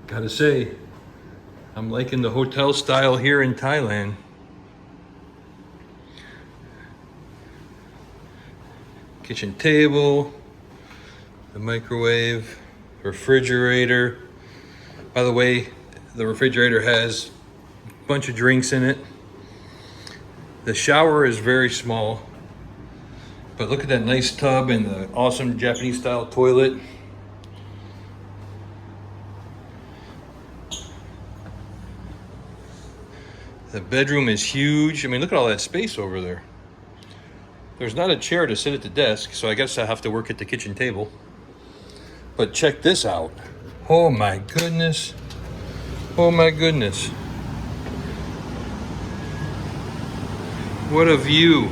Gotta say, I'm liking the hotel style here in Thailand. Kitchen table, the microwave, refrigerator. By the way, the refrigerator has a bunch of drinks in it. The shower is very small, but look at that nice tub and the awesome Japanese style toilet. The bedroom is huge. I mean, look at all that space over there. There's not a chair to sit at the desk, so I guess I have to work at the kitchen table. But check this out. Oh my goodness. Oh my goodness. What a view.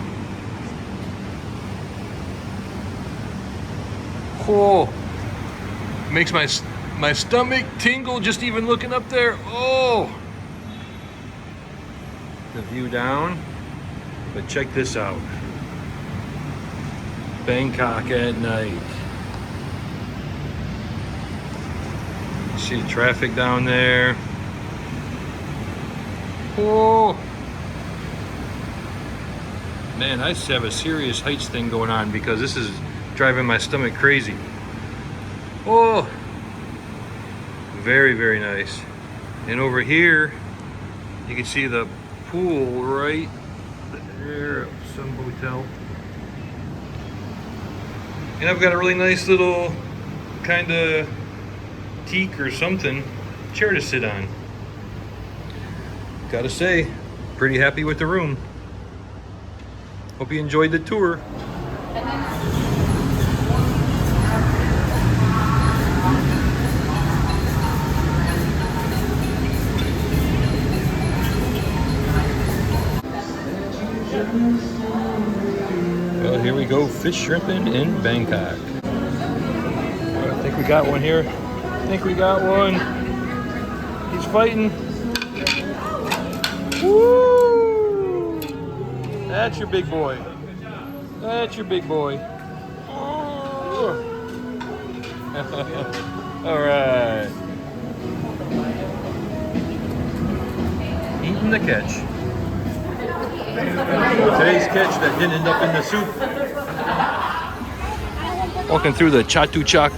Oh, makes my stomach tingle just even looking up there. Oh. The view down, but check this out. Bangkok at night. You see the traffic down there. Oh man, I just have a serious heights thing going on because this is driving my stomach crazy. Oh, very, very nice. And over here, you can see the pool right there, some hotel. And I've got a really nice little kind of teak or something chair to sit on. Gotta say, pretty happy with the room. Hope you enjoyed the tour. Well, here we go, fish shrimping in Bangkok. I think we got one here. I think we got one. He's fighting. Woo! That's your big boy. That's your big boy. Oh. All right. Eating the catch. Today's catch that didn't end up in the soup. Walking through the Chatuchak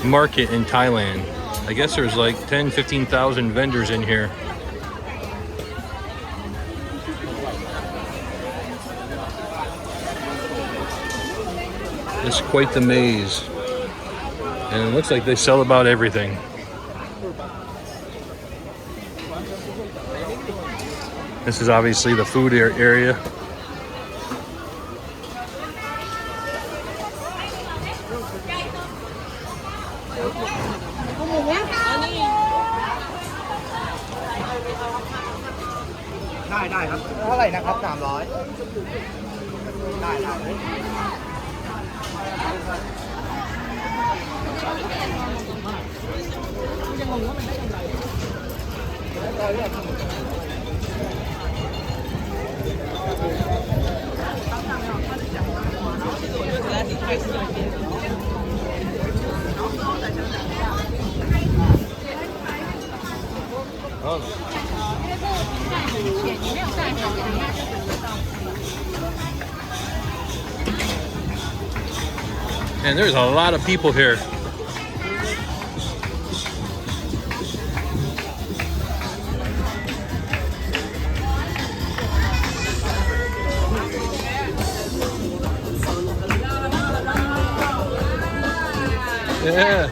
market in Thailand. I guess there's like 10,000-15,000 vendors in here. It's quite the maze. And it looks like they sell about everything. This is obviously the food area. And there's a lot of people here. Yeah.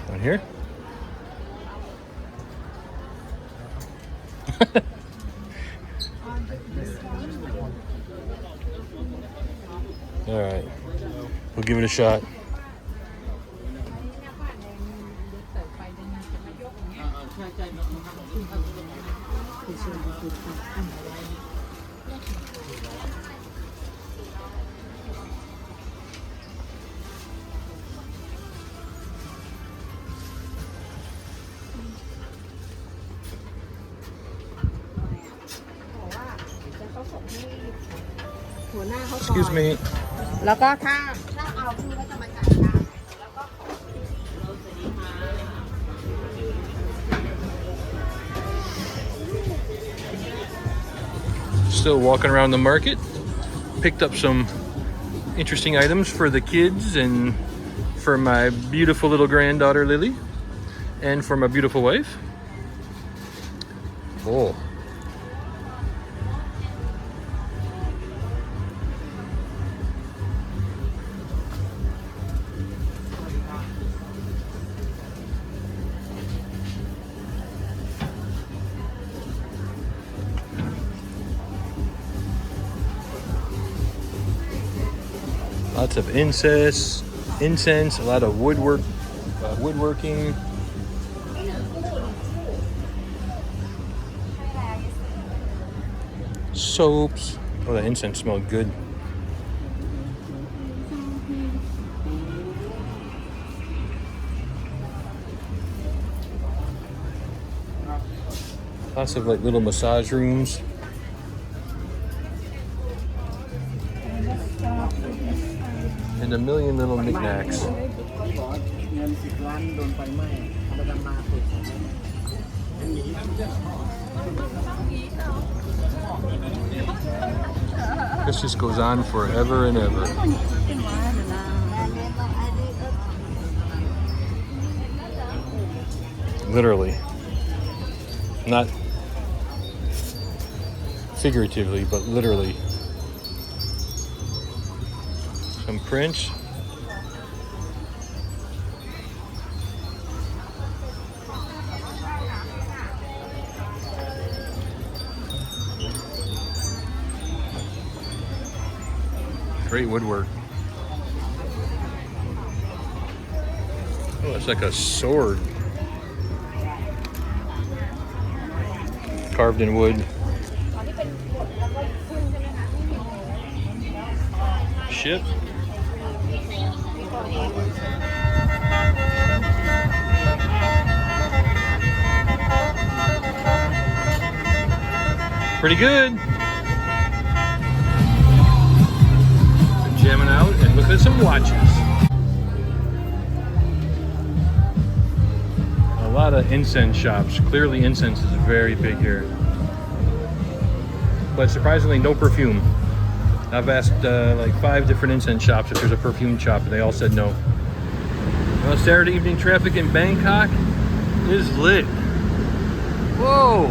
On here? All right, we'll give it a shot. Excuse me. แล้วก็ถ้าเอาพี่ก็จะมาจ่ายตังค์แล้วก็ Still walking around the market. Picked up some interesting items for the kids and for my beautiful little granddaughter Lily and for my beautiful wife. Oh. Lots of incense, a lot of woodworking. Soaps. Oh, that incense smelled good. Lots of like little massage rooms. And a million little knickknacks. This just goes on forever and ever. Literally. Not figuratively, but literally. Some prints. Great woodwork. Oh, it's like a sword. Carved in wood. Ship. Pretty good. Jamming out and looking at some watches. A lot of incense shops. Clearly incense is very big here. But surprisingly no perfume. I've asked like 5 different incense shops if there's a perfume shop and they all said no. Well, Saturday evening traffic in Bangkok is lit. Whoa!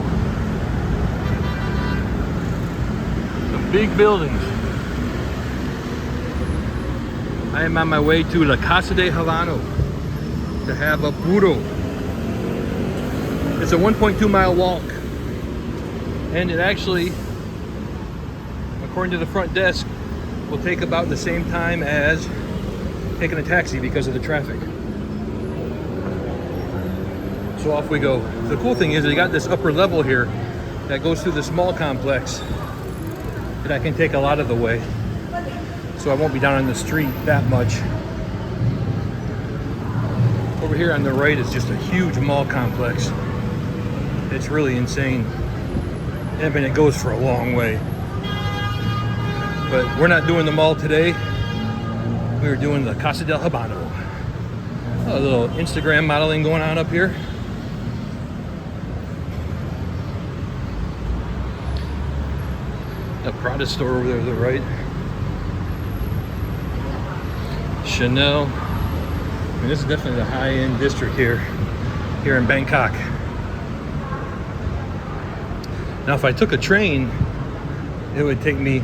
Some big buildings. I am on my way to La Casa de Havana to have a burro. It's a 1.2 mile walk. And it actually, according to the front desk, will take about the same time as taking a taxi because of the traffic. So off we go. The cool thing is they got this upper level here that goes through this mall complex that I can take a lot of the way. So I won't be down on the street that much. Over here on the right is just a huge mall complex. It's really insane. I mean, it goes for a long way. But we're not doing the mall today. We were doing the Casa del Habano. A little Instagram modeling going on up here. A Prada store over there to the right. Chanel. I mean, this is definitely the high-end district here in Bangkok. Now, if I took a train, it would take me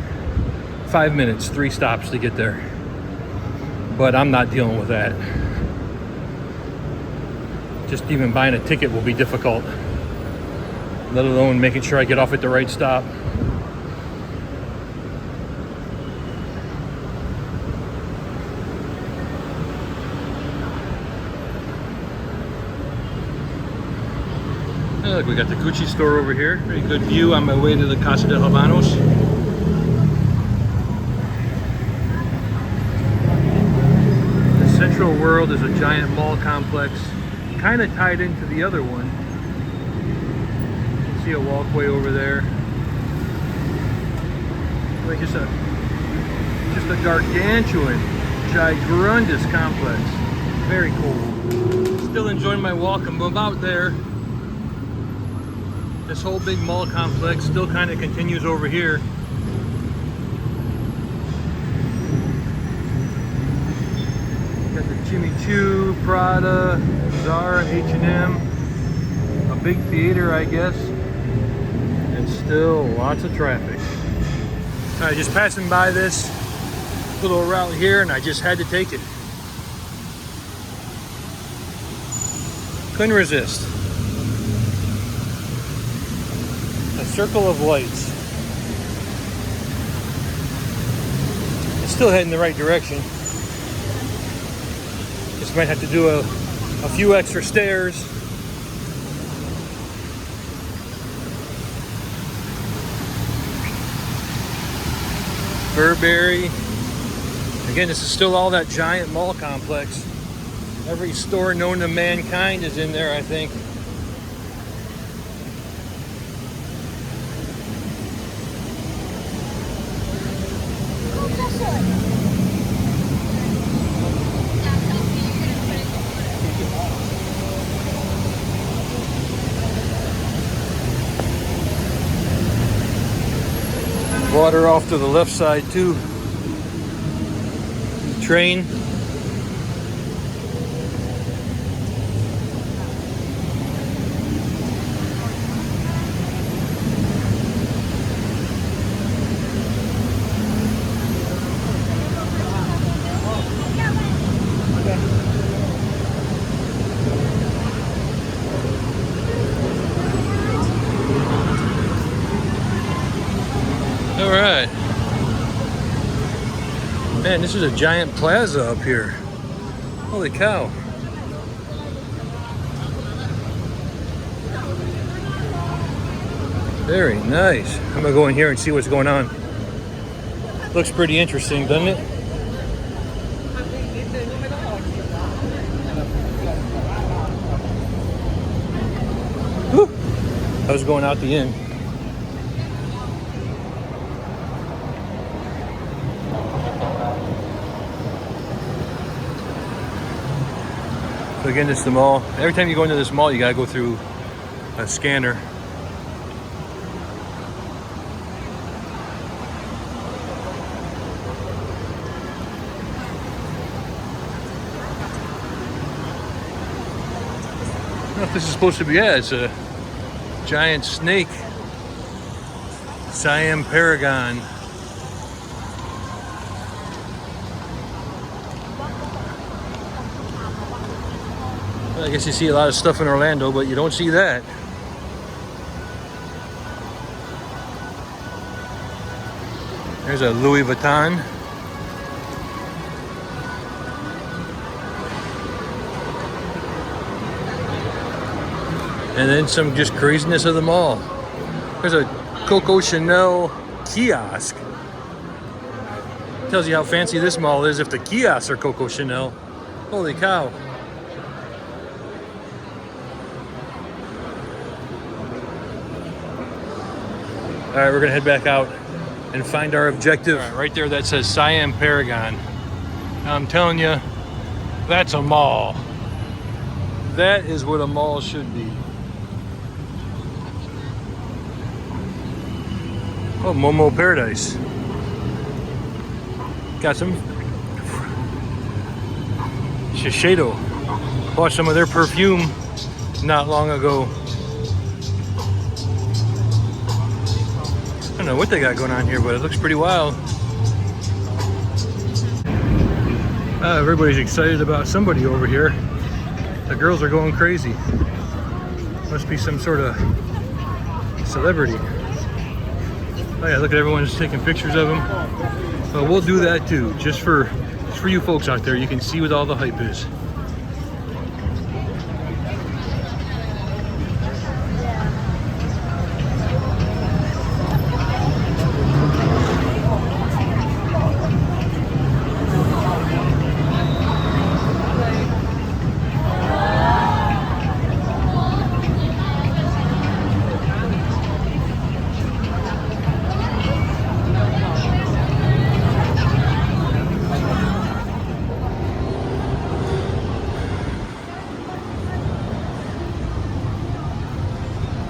5 minutes, 3 stops to get there. But I'm not dealing with that. Just even buying a ticket will be difficult, let alone making sure I get off at the right stop. Look, we got the Gucci store over here. Very good view on my way to the Casa de Habanos. The Central World is a giant mall complex, kind of tied into the other one. You can see a walkway over there. Like just a Just a gargantuan, gigundous complex. Very cool. Still enjoying my walk. I'm about there. This whole big mall complex still kind of continues over here. Got the Jimmy Choo, Prada, Zara, H&M, a big theater, I guess, and still lots of traffic. All right, just passing by this little route here, and I just had to take it. Couldn't resist. A circle of lights. It's still heading the right direction. Just might have to do a few extra stairs. Burberry. Again, this is still all that giant mall complex. Every store known to mankind is in there, I think. Water off to the left side too. Train. All right. Man, this is a giant plaza up here. Holy cow. Very nice. I'm gonna go in here and see what's going on. Looks pretty interesting, doesn't it? Whew. I was going out the end. So again, this is the mall. Every time you go into this mall, you gotta go through a scanner. I don't know if this is supposed to be, yeah, it's a giant snake. Siam Paragon. I guess you see a lot of stuff in Orlando, but you don't see that. There's a Louis Vuitton. And then some just craziness of the mall. There's a Coco Chanel kiosk. Tells you how fancy this mall is if the kiosks are Coco Chanel. Holy cow. All right, we're gonna head back out and find our objective. All right, right there, that says Siam Paragon. Now, I'm telling you, that's a mall. That is what a mall should be. Oh, Momo Paradise. Got some Shiseido. Bought some of their perfume not long ago. I don't know what they got going on here, but it looks pretty wild. Everybody's excited about somebody over here. The girls are going crazy. Must be some sort of celebrity. Oh yeah, look at everyone just taking pictures of them. Well, we'll do that too, just for you folks out there. You can see what all the hype is.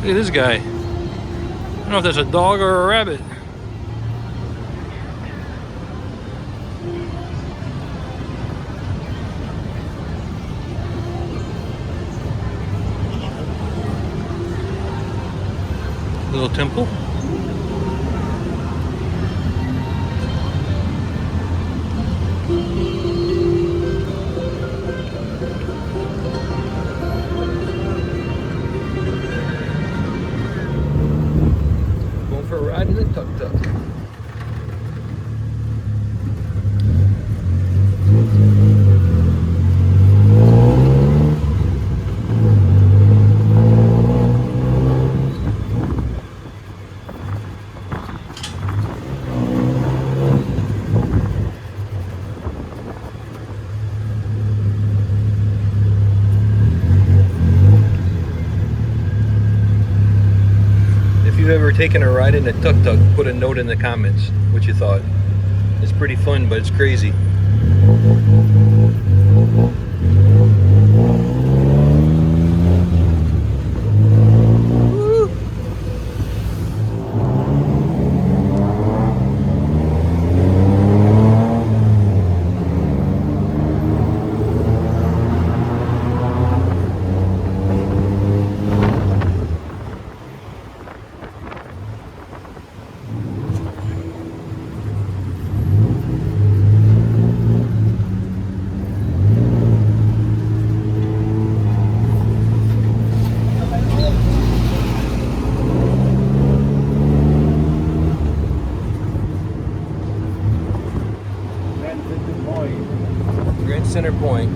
Look at this guy. I don't know if that's a dog or a rabbit. Little temple. Going for a ride in the tuk-tuk. If you've ever taken a ride in a tuk-tuk, put a note in the comments what you thought. It's pretty fun, but it's crazy. Grand Center Point.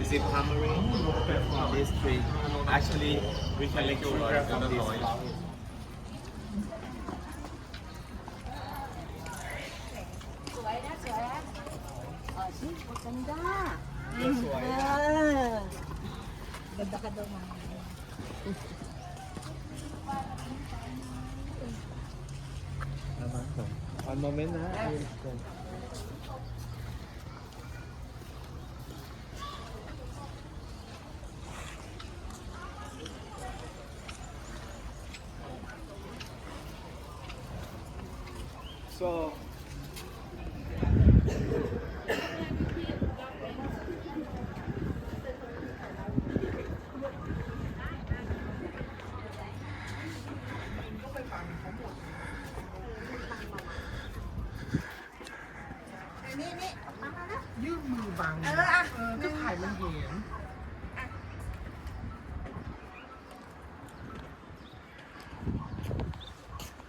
Is it tamarind from this tree? Actually, we can make sugar from this flower. Ganda ka daw, mama. One moment na. So,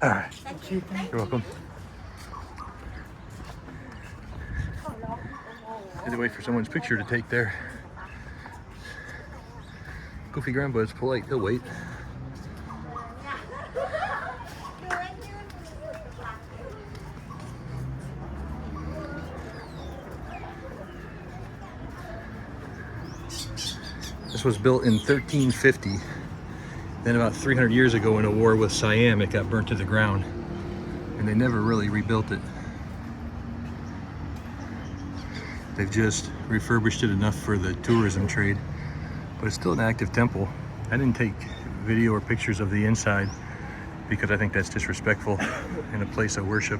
All right. You're welcome. Had to wait for someone's picture to take there. Goofy Grandpa is polite. He'll wait. This was built in 1350. Then about 300 years ago in a war with Siam, it got burnt to the ground. And they never really rebuilt it. They've just refurbished it enough for the tourism trade. But it's still an active temple. I didn't take video or pictures of the inside because I think that's disrespectful in a place of worship.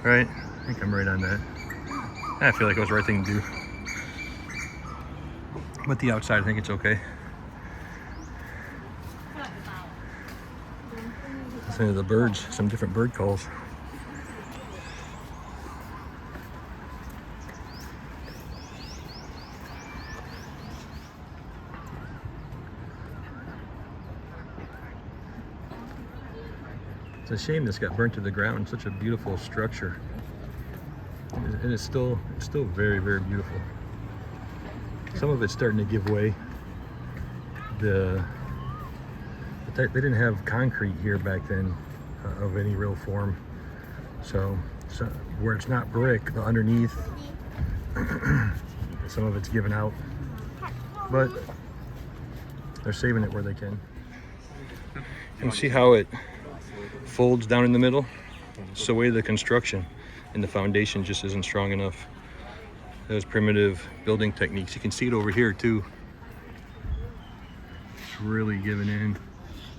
Right? I think I'm right on that. I feel like it was the right thing to do. But the outside, I think it's okay. Listen to the birds, some different bird calls. It's a shame this got burnt to the ground. Such a beautiful structure. And it's still very, very beautiful. Some of it's starting to give way. They didn't have concrete here back then of any real form. So where it's not brick, underneath, some of it's given out. But They're saving it where they can. And see how it folds down in the middle? It's the way of the construction, and the foundation just isn't strong enough. Those primitive building techniques. You can see it over here too. It's really giving in.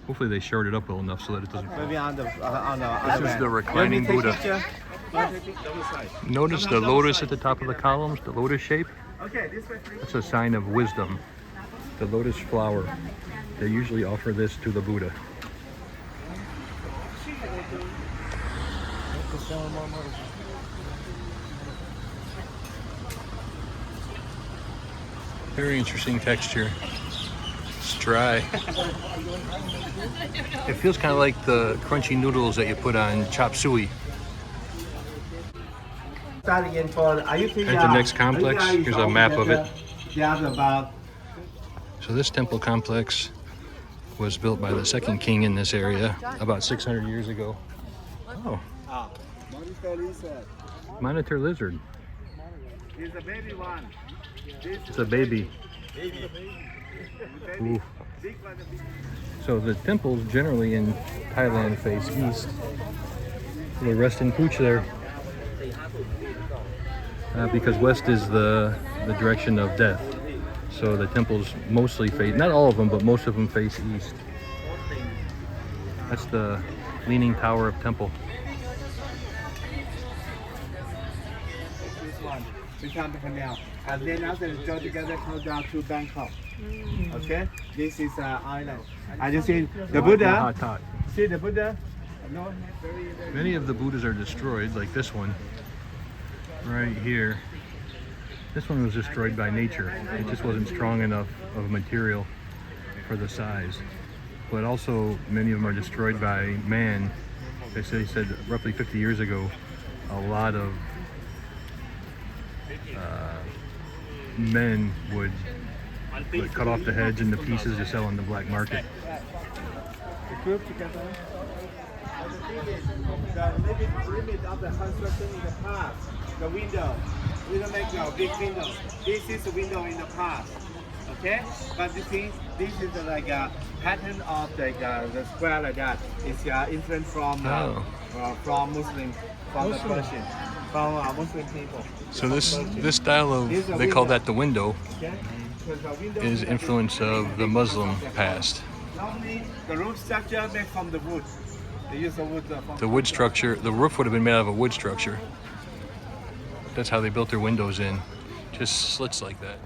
Hopefully they short it up well enough so that it doesn't fall. Maybe on the This is the reclining Buddha. Notice the lotus at the top of the columns, the lotus shape. Okay, this way please. It's a sign of wisdom. The lotus flower. They usually offer this to the Buddha. Very interesting texture. It's dry. It feels kind of like the crunchy noodles that you put on chop suey. Start again for Here's the next complex. Here's a map of it. So this temple complex was built by the second king in this area about 600 years ago. Oh, monitor lizard. It's a baby one. It's a baby. Ooh. So the temples generally in Thailand face east. Little resting pooch there. Because west is the direction of death. So the temples mostly face, not all of them, but most of them face east. That's the Leaning Tower of Temple. This one, we come to Canal. And then after we go together, go down to Bangkok. Okay? This is an island. And you see the Buddha. Mahatat. See the Buddha? No, Many of the Buddhas are destroyed, like this one right here. This one was destroyed by nature. It just wasn't strong enough of a material for the size. But also many of them are destroyed by man. They said roughly 50 years ago, a lot of men would cut off the heads into pieces to sell on the black market. the group together. The limit of the construction in the past, the window. We don't make a big window. This is the window in the past. Okay? But you see, this is like a pattern of the square like that. It's influence from Muslim, from the Persian, from Muslim people. So this style of, they call that the window, Okay? Because the window is influence of the Muslim past. Normally, the roof structure made from the wood. They use the wood. The wood structure, the roof would have been made out of a wood structure. That's how they built their windows in, just slits like that.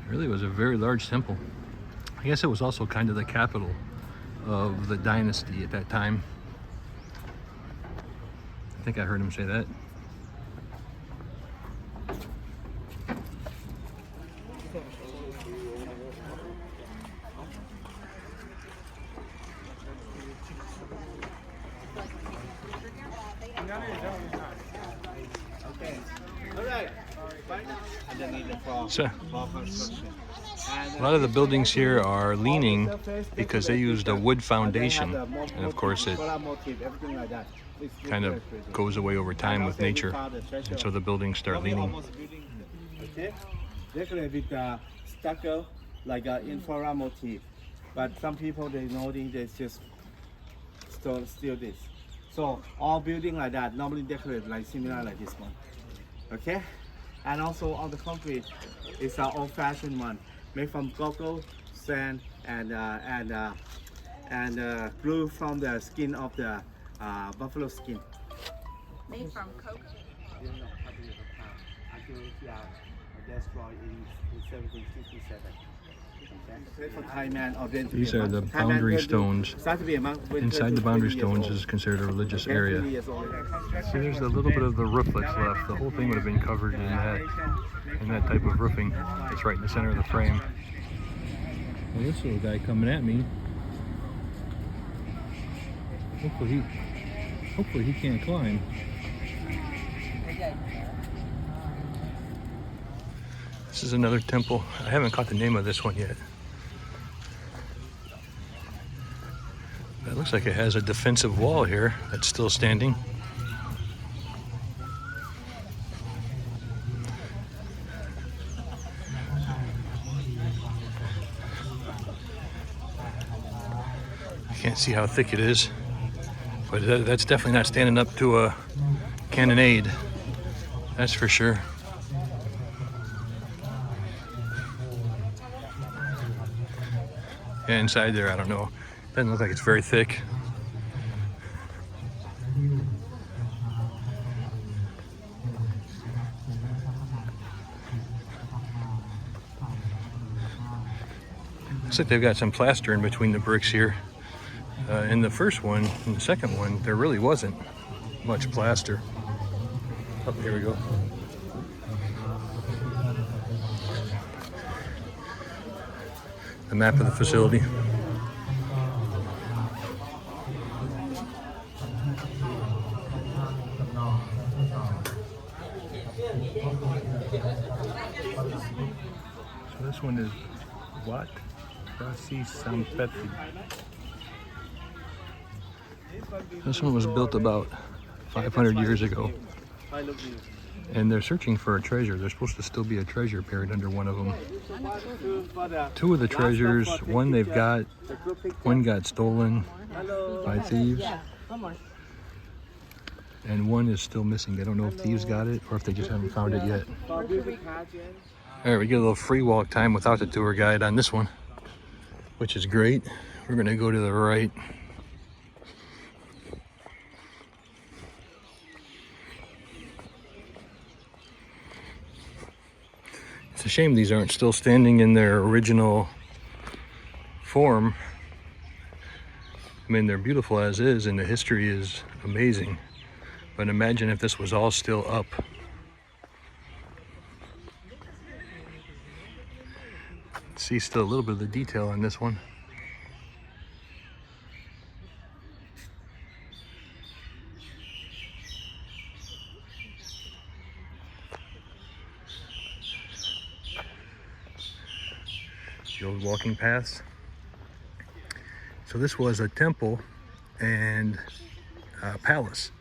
Really was a very large temple. I guess it was also kind of the capital of the dynasty at that time. I think I heard him say that. Okay. All right. Underneath the floor. So, Floor construction. a lot of the buildings here are leaning because they used a wood foundation, and of course it kind of goes away over time with nature, and so the buildings start leaning. Okay. Decorated with stucco, like in floral motif. But some people they know they just steal this. So all building like that normally decorated like similar like this one. Okay. And also on the concrete, it's an old-fashioned one made from cocoa, sand, and glue from the skin of the buffalo skin. Made from cocoa. Destroyed in 1767. For Thai man or then to These be a are the monk. Thai man boundary then to stones. start to be a monk when Inside the 20 boundary years stones old. is considered a religious Okay, area. 20 years old. See, there's a little bit of the roof that's left. The whole thing would have been covered in that type of roofing. It's right in the center of the frame. Well, this little guy coming at me. Hopefully he can't climb. This is another temple. I haven't caught the name of this one yet. It looks like it has a defensive wall here that's still standing. I can't see how thick it is, but that's definitely not standing up to a cannonade. That's for sure. Yeah, inside there, I don't know. Doesn't look like it's very thick. Looks like they've got some plaster in between the bricks here. In the first one, in the second one, there really wasn't much plaster. Oh, here we go. The map of the facility. So this one is what? This one was built about 500 years ago. And they're searching for a treasure. There's supposed to still be a treasure buried under one of them. Two of the treasures, one they've got, one got stolen by thieves. And one is still missing. They don't know if thieves got it or if they just haven't found it yet. All right, we get a little free walk time without the tour guide on this one, which is great. We're gonna go to the right. It's a shame these aren't still standing in their original form. I mean, they're beautiful as is, and the history is amazing. But imagine if this was all still up. See still a little bit of the detail on this one. The old walking paths. So this was a temple and a palace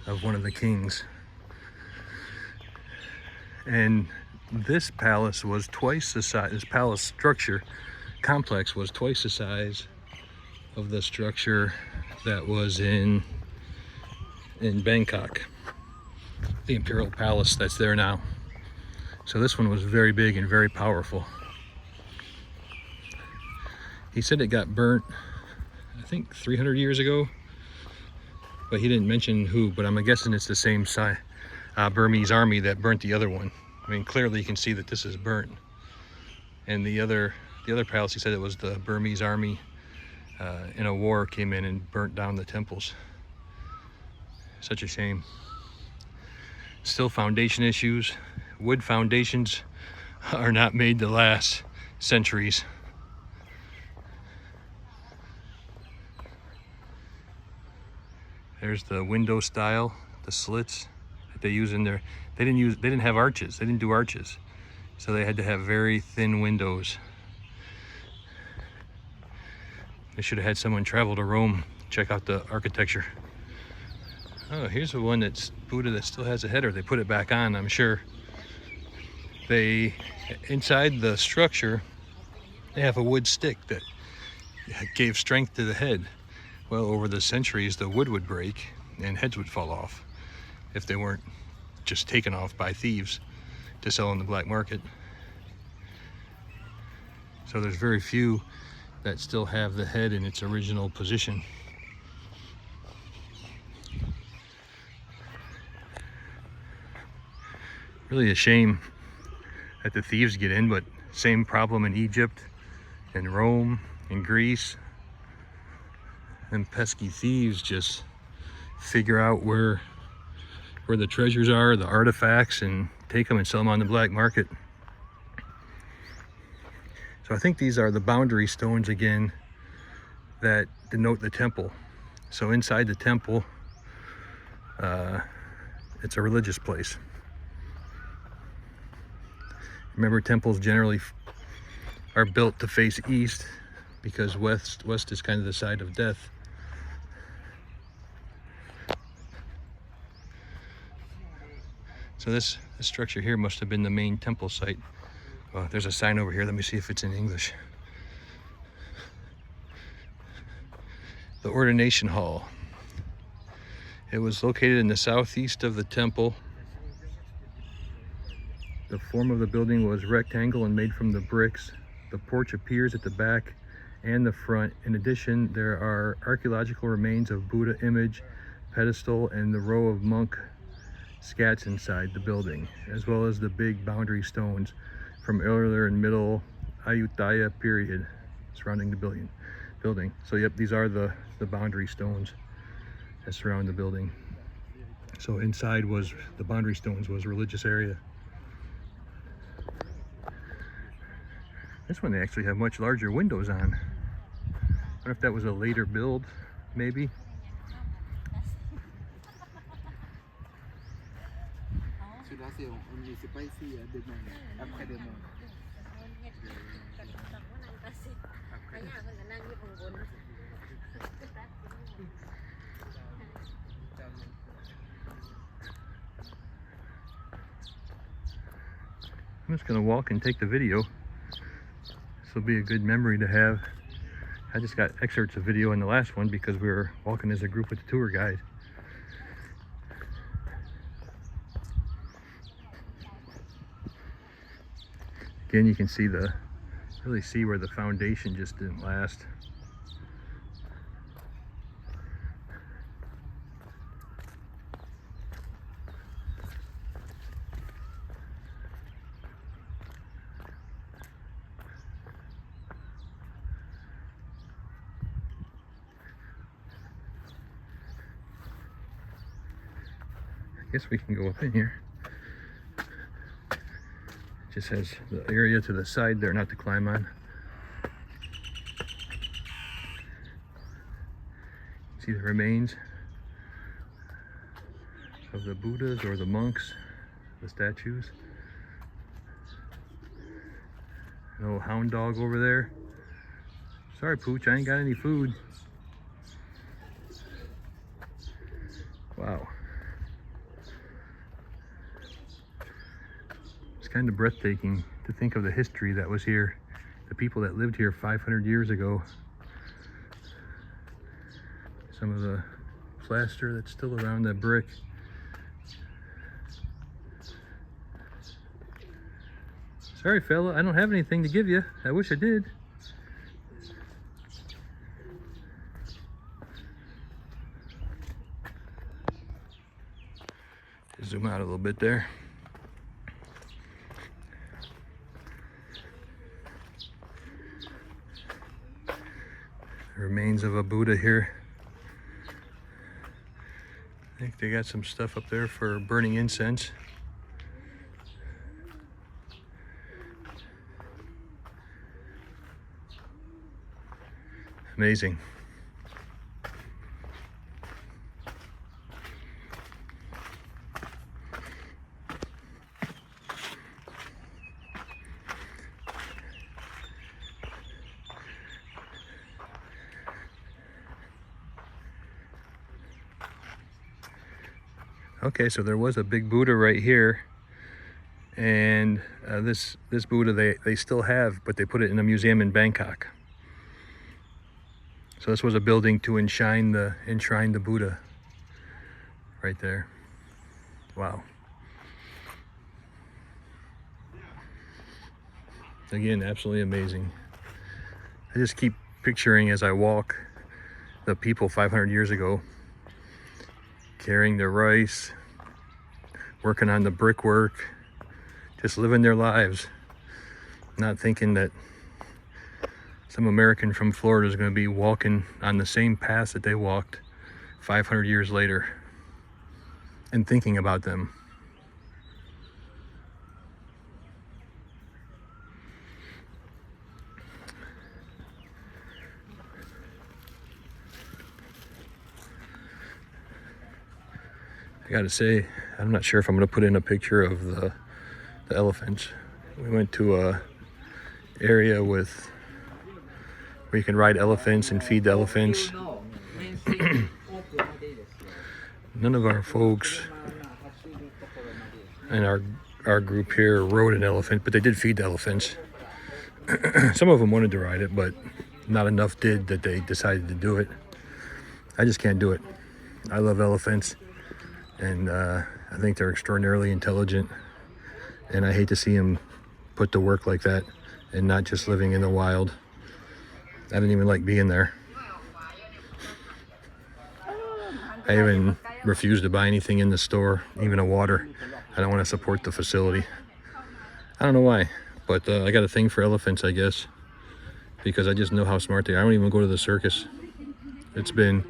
of one of the kings. And this palace was twice the size, this palace structure complex was twice the size of the structure that was in Bangkok, the imperial palace that's there now. So this one was very big and very powerful. He said it got burnt, I think 300 years ago, but he didn't mention who, but I'm guessing it's the same Burmese army that burnt the other one. I mean, clearly you can see that this is burnt. And the other palace, he said it was the Burmese army in a war came in and burnt down the temples. Such a shame. Still foundation issues. Wood foundations are not made to last centuries. There's the window style, the slits that they use in there. They didn't have arches. They didn't do arches. So they had to have very thin windows. They should have had someone travel to Rome, check out the architecture. Oh, here's the one that's Buddha that still has a header. They put it back on, I'm sure. Inside the structure, they have a wood stick that gave strength to the head. Well, over the centuries, the wood would break and heads would fall off if they weren't just taken off by thieves to sell on the black market. So there's very few that still have the head in its original position. Really a shame that the thieves get in, but same problem in Egypt and Rome and Greece. Them pesky thieves just figure out where the treasures are, the artifacts, and take them and sell them on the black market. So I think these are the boundary stones again that denote the temple. So inside the temple, it's a religious place. Remember, temples generally are built to face east because west is kind of the side of death. So this structure here must have been the main temple site. Oh, there's a sign over here. Let me see if it's in English. The Ordination Hall. It was located in the southeast of the temple. The form of the building was rectangle and made from the bricks. The porch appears at the back and the front. In addition, there are archaeological remains of Buddha image, pedestal, and the row of monk scats inside the building, as well as the big boundary stones from earlier and middle Ayutthaya period surrounding the building. So yep, these are the boundary stones that surround the building. So inside was the boundary stones was a religious area. This one they actually have much larger windows on. I wonder if that was a later build, maybe. I'm just gonna walk and take the video. This will be a good memory to have. I just got excerpts of video in the last one because we were walking as a group with the tour guide. Again, you can see really see where the foundation just didn't last. I guess we can go up in here. It just has the area to the side there not to climb on. See the remains of the Buddhas or the monks, the statues. An old hound dog over there. Sorry, Pooch, I ain't got any food. Wow. It's kind of breathtaking to think of the history that was here, the people that lived here 500 years ago. Some of the plaster that's still around that brick. Sorry, fella, I don't have anything to give you. I wish I did. Zoom out a little bit there. Remains of a Buddha here. I think they got some stuff up there for burning incense. Amazing. Okay, so there was a big Buddha right here, and this Buddha they still have, but they put it in a museum in Bangkok. So this was a building to enshrine the Buddha right there. Wow. Again, absolutely amazing. I just keep picturing as I walk the people 500 years ago carrying their rice, working on the brickwork, just living their lives, not thinking that some American from Florida is going to be walking on the same path that they walked 500 years later and thinking about them. I gotta say, I'm not sure if I'm gonna put in a picture of the elephants. We went to a area where you can ride elephants and feed the elephants. None of our folks in our group here rode an elephant, but they did feed the elephants. Some of them wanted to ride it, but not enough did that they decided to do it. I just can't do it. I love elephants, and I think they're extraordinarily intelligent, and I hate to see them put to work like that and not just living in the wild. I didn't even like being there. I even refuse to buy anything in the store, even a water. I don't want to support the facility. I don't know why, but I got a thing for elephants, I guess, because I just know how smart they are. I don't even go to the circus. It's been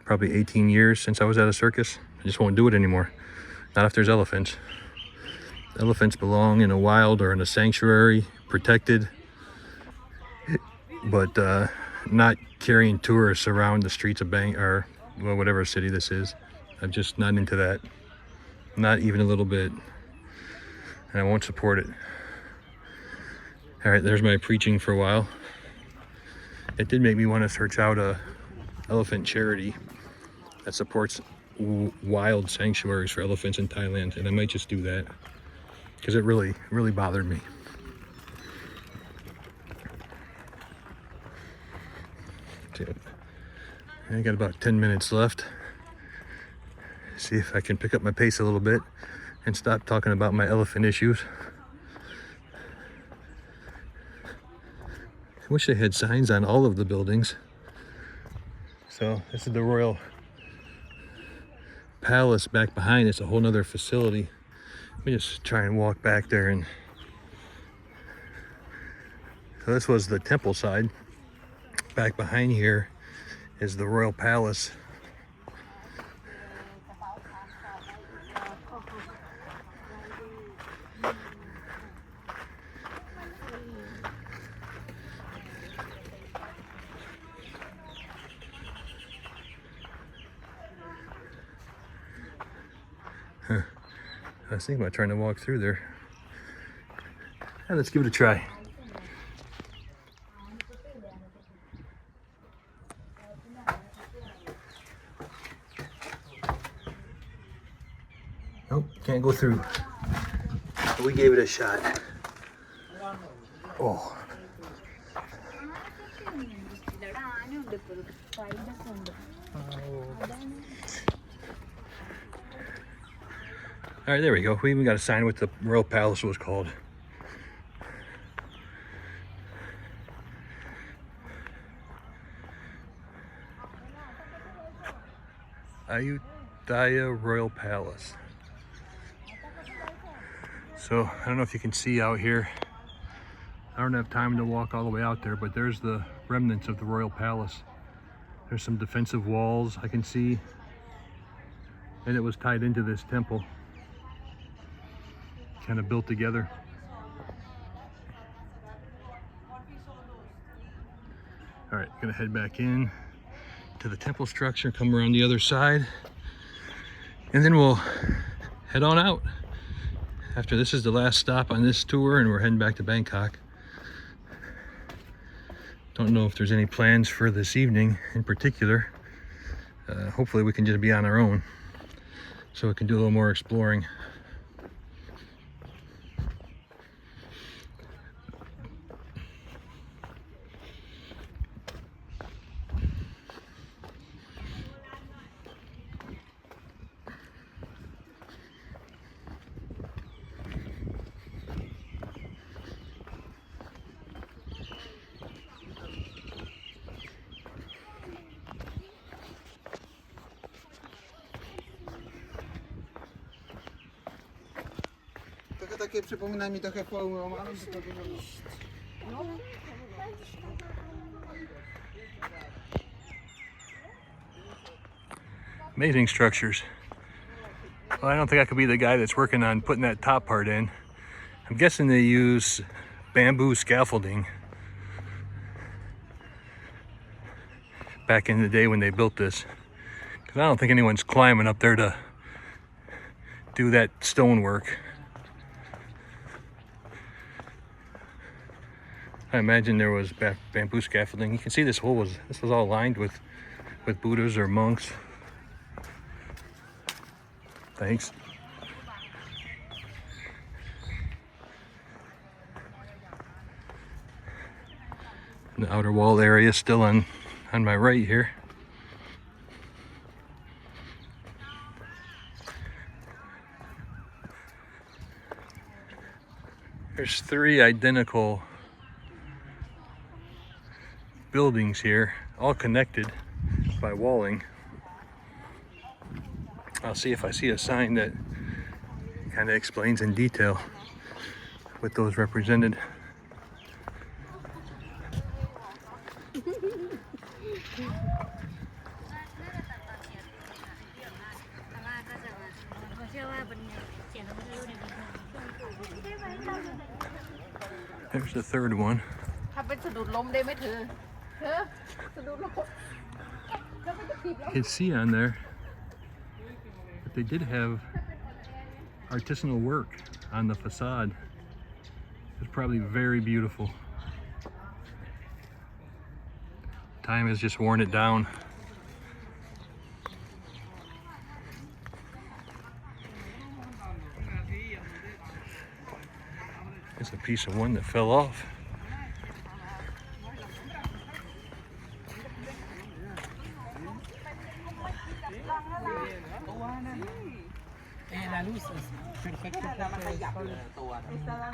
probably 18 years since I was at a circus. I just won't do it anymore. Not if there's elephants. Elephants belong in a wild or in a sanctuary, protected, but not carrying tourists around the streets of Bangkok or well, whatever city this is. I'm just not into that. Not even a little bit. And I won't support it. All right, there's my preaching for a while. It did make me want to search out a elephant charity that supports wild sanctuaries for elephants in Thailand, and I might just do that because it really bothered me. Okay. I got about 10 minutes left. See if I can pick up my pace a little bit and stop talking about my elephant issues. I wish they had signs on all of the buildings. So this is the Royal Palace back behind. It's a whole nother facility. Let me just try and walk back there. And so this was the temple side. Back behind here is the Royal Palace. I was thinking about trying to walk through there. Let's give it a try. Nope, can't go through. But we gave it a shot. Oh. All right, there we go. We even got a sign what the Royal Palace was called. Ayutthaya Royal Palace. So I don't know if you can see out here. I don't have time to walk all the way out there, but there's the remnants of the Royal Palace. There's some defensive walls I can see, and it was tied into this temple. Kind of built together. All right, gonna head back in to the temple structure, come around the other side, and then we'll head on out. After this is the last stop on this tour, and we're heading back to Bangkok. Don't know if there's any plans for this evening in particular. Hopefully we can just be on our own, so we can do a little more exploring. Takie przypomina mi trochę formy romanów, że to było... Amazing structures. Well, I don't think I could be the guy that's working on putting that top part in. I'm guessing they use bamboo scaffolding back in the day when they built this. Because I don't think anyone's climbing up there to do that stonework. I imagine there was bamboo scaffolding. You can see this was all lined with Buddhas or monks. Thanks. The outer wall area still on my right here. There's 3 identical buildings here, all connected by walling. I'll see if I see a sign that kind of explains in detail what those represented. There's the 3rd one. ถ้าเป็นสะดุดล้มได้ไหมเธอสะดุดล้มแล้วมันจะถีบแล้ว You can see on there that they did have artisanal work on the facade. It's probably very beautiful. Time has just worn it down. It's a piece of one that fell off.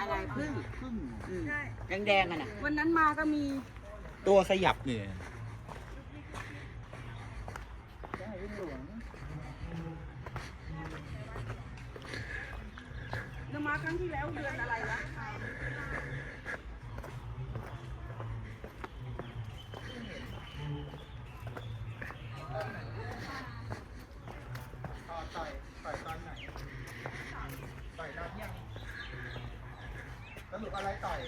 อะไรพึ่งแดงๆอ่ะนะวันนั้นมาก็มีตัวขยับเนี่ยเรามาครั้งที่แล้วเดือนอะไรวะต่อยตอนไหนต่อยตอนยังสรุปอะไรต่อย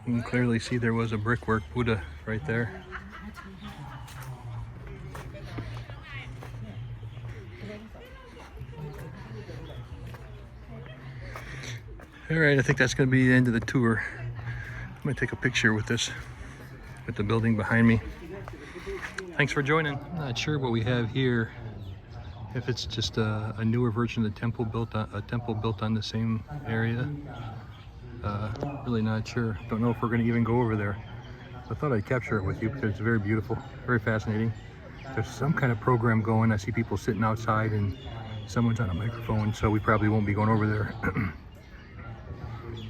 You can clearly see there was a brickwork Buddha right there. All right, I think that's going to be the end of the tour. I'm going to take a picture with this, with the building behind me. Thanks for joining. I'm not sure what we have here. If it's just a newer version of the temple built on the same area. Really not sure. Don't know if we're going to even go over there. I thought I'd capture it with you because it's very beautiful, very fascinating. There's some kind of program going. I see people sitting outside and someone's on a microphone, so we probably won't be going over there.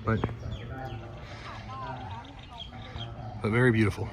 but very beautiful.